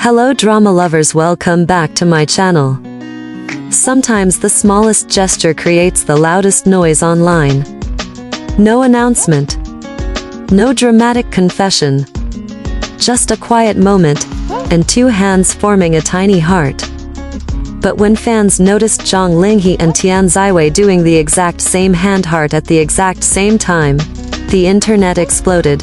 Hello drama lovers, welcome back to my channel. Sometimes the smallest gesture creates the loudest noise online. No announcement. No dramatic confession. Just a quiet moment, and two hands forming a tiny heart. But when fans noticed Zhang Linghe and Tian Xiwei doing the exact same hand heart at the exact same time, the internet exploded.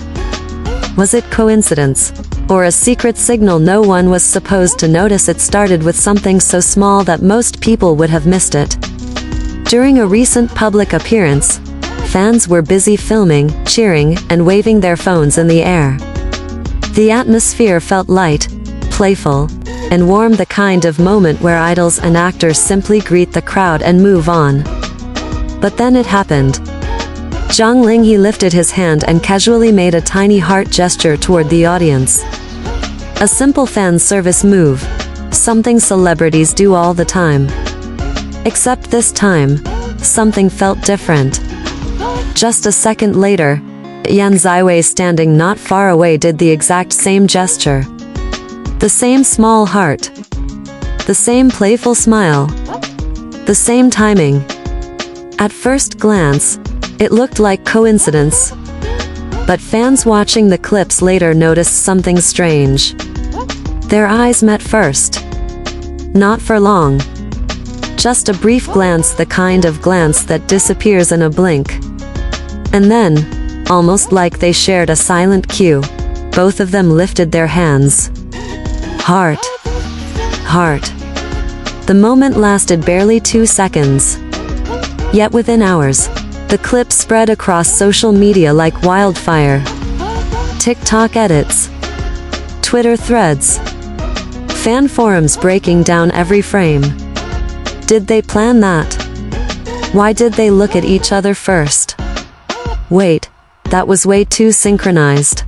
Was it coincidence? Or a secret signal no one was supposed to notice? It started with something so small that most people would have missed it. During a recent public appearance, fans were busy filming, cheering, and waving their phones in the air. The atmosphere felt light, playful, and warm, the kind of moment where idols and actors simply greet the crowd and move on. But then it happened. Zhang Linghe lifted his hand and casually made a tiny heart gesture toward the audience. A simple fan service move, something celebrities do all the time. Except this time, something felt different. Just a second later, Tian Xiwei, standing not far away, did the exact same gesture. The same small heart. The same playful smile. The same timing. At first glance, it looked like coincidence. But fans watching the clips later noticed something strange. Their eyes met first. Not for long. Just a brief glance, the kind of glance that disappears in a blink. And then, almost like they shared a silent cue, both of them lifted their hands. Heart. Heart. The moment lasted barely 2 seconds. Yet within hours, the clip spread across social media like wildfire. TikTok edits. Twitter threads. Fan forums breaking down every frame. Did they plan that? Why did they look at each other first? Wait, that was way too synchronized.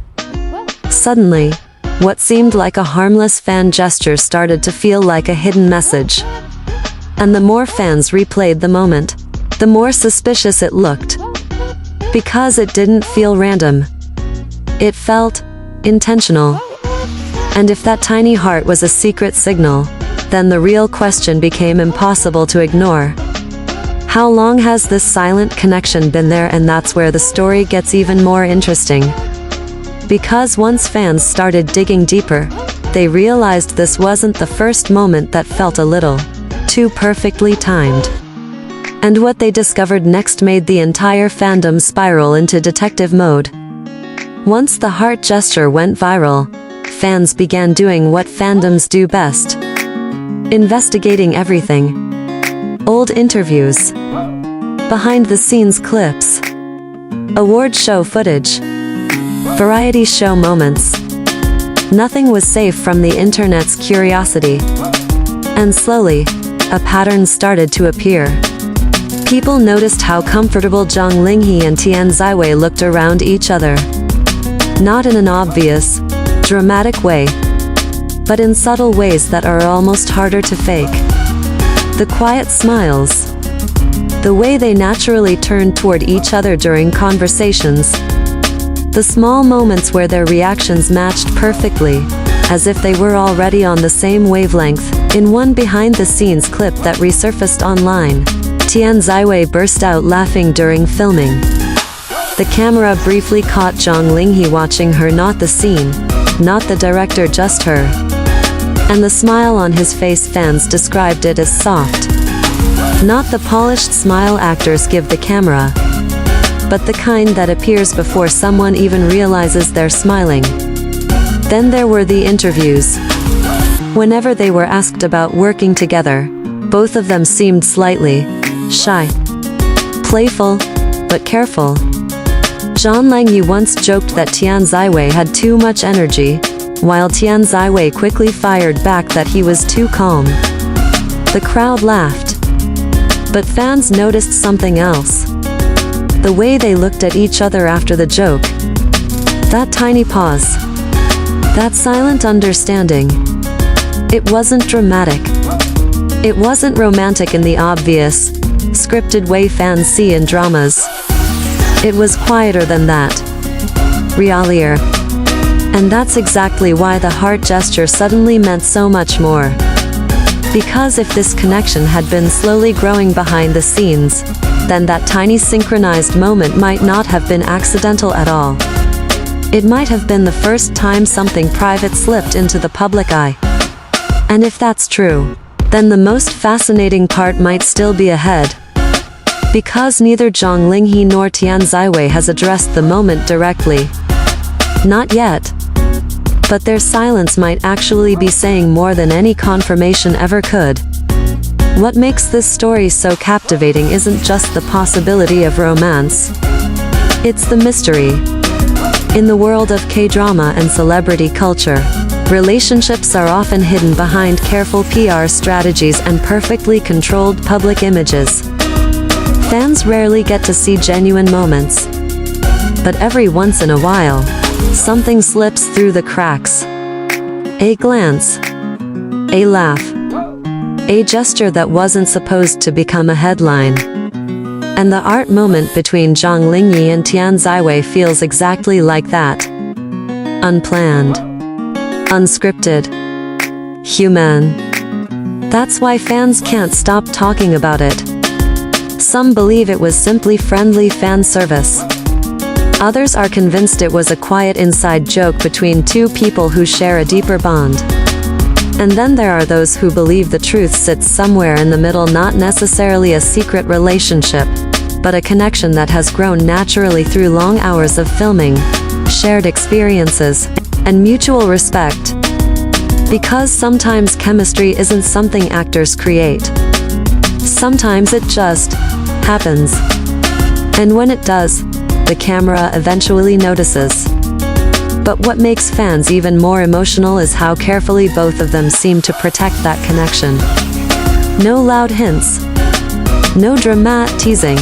Suddenly, what seemed like a harmless fan gesture started to feel like a hidden message. And the more fans replayed the moment, the more suspicious it looked. Because it didn't feel random. It felt intentional. And if that tiny heart was a secret signal, then the real question became impossible to ignore. How long has this silent connection been there? And that's where the story gets even more interesting. Because once fans started digging deeper, they realized this wasn't the first moment that felt a little too perfectly timed. And what they discovered next made the entire fandom spiral into detective mode. Once the heart gesture went viral, fans began doing what fandoms do best. Investigating everything. Old interviews. Behind-the-scenes clips. Award show footage. Variety show moments. Nothing was safe from the internet's curiosity. And slowly, a pattern started to appear. People noticed how comfortable Zhang Linghe and Tian Xiwei looked around each other. Not in an obvious, dramatic way, but in subtle ways that are almost harder to fake. The quiet smiles. The way they naturally turned toward each other during conversations. The small moments where their reactions matched perfectly, as if they were already on the same wavelength. In one behind-the-scenes clip that resurfaced online, Tian Xiwei burst out laughing during filming. The camera briefly caught Zhang Linghe watching her, not the scene, not the director, just her. And the smile on his face, fans described it as soft. Not the polished smile actors give the camera, but the kind that appears before someone even realizes they're smiling. Then there were the interviews. Whenever they were asked about working together, both of them seemed slightly shy. Playful, but careful. Zhang Linghe once joked that Tian Xiwei had too much energy, while Tian Xiwei quickly fired back that he was too calm. The crowd laughed. But fans noticed something else. The way they looked at each other after the joke. That tiny pause. That silent understanding. It wasn't dramatic. It wasn't romantic in the obvious, scripted way fans see in dramas. It was quieter than that. Realier. And that's exactly why the heart gesture suddenly meant so much more. Because if this connection had been slowly growing behind the scenes, then that tiny synchronized moment might not have been accidental at all. It might have been the first time something private slipped into the public eye. And if that's true, then the most fascinating part might still be ahead. Because neither Zhang Linghe nor Tian Xiwei has addressed the moment directly. Not yet. But their silence might actually be saying more than any confirmation ever could. What makes this story so captivating isn't just the possibility of romance. It's the mystery. In the world of K-drama and celebrity culture, relationships are often hidden behind careful PR strategies and perfectly controlled public images. Fans rarely get to see genuine moments. But every once in a while, something slips through the cracks. A glance. A laugh. A gesture that wasn't supposed to become a headline. And the art moment between Zhang Linghe and Tian Xiwei feels exactly like that. Unplanned. Unscripted. Human. That's why fans can't stop talking about it. Some believe it was simply friendly fan service. Others are convinced it was a quiet inside joke between two people who share a deeper bond. And then there are those who believe the truth sits somewhere in the middle, not necessarily a secret relationship, but a connection that has grown naturally through long hours of filming, shared experiences, and mutual respect. Because sometimes chemistry isn't something actors create. Sometimes it just happens. And when it does, the camera eventually notices. But what makes fans even more emotional is how carefully both of them seem to protect that connection. No loud hints. No dramatic teasing.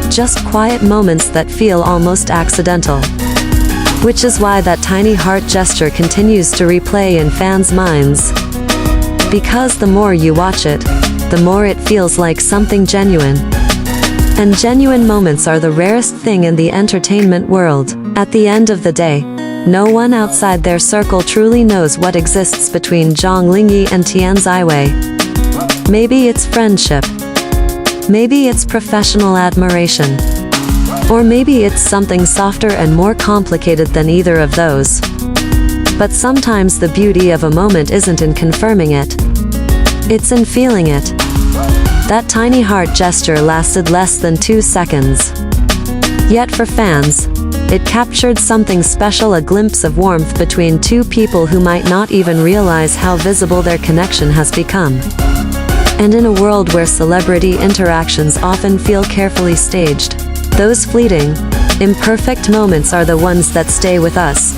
Just quiet moments that feel almost accidental. Which is why that tiny heart gesture continues to replay in fans' minds. Because the more you watch it, the more it feels like something genuine. And genuine moments are the rarest thing in the entertainment world. At the end of the day, no one outside their circle truly knows what exists between Zhang Linghe and Tian Xiwei. Maybe it's friendship. Maybe it's professional admiration. Or maybe it's something softer and more complicated than either of those. But sometimes the beauty of a moment isn't in confirming it. It's in feeling it. That tiny heart gesture lasted less than 2 seconds. Yet for fans, it captured something special, a glimpse of warmth between two people who might not even realize how visible their connection has become. And in a world where celebrity interactions often feel carefully staged, those fleeting, imperfect moments are the ones that stay with us.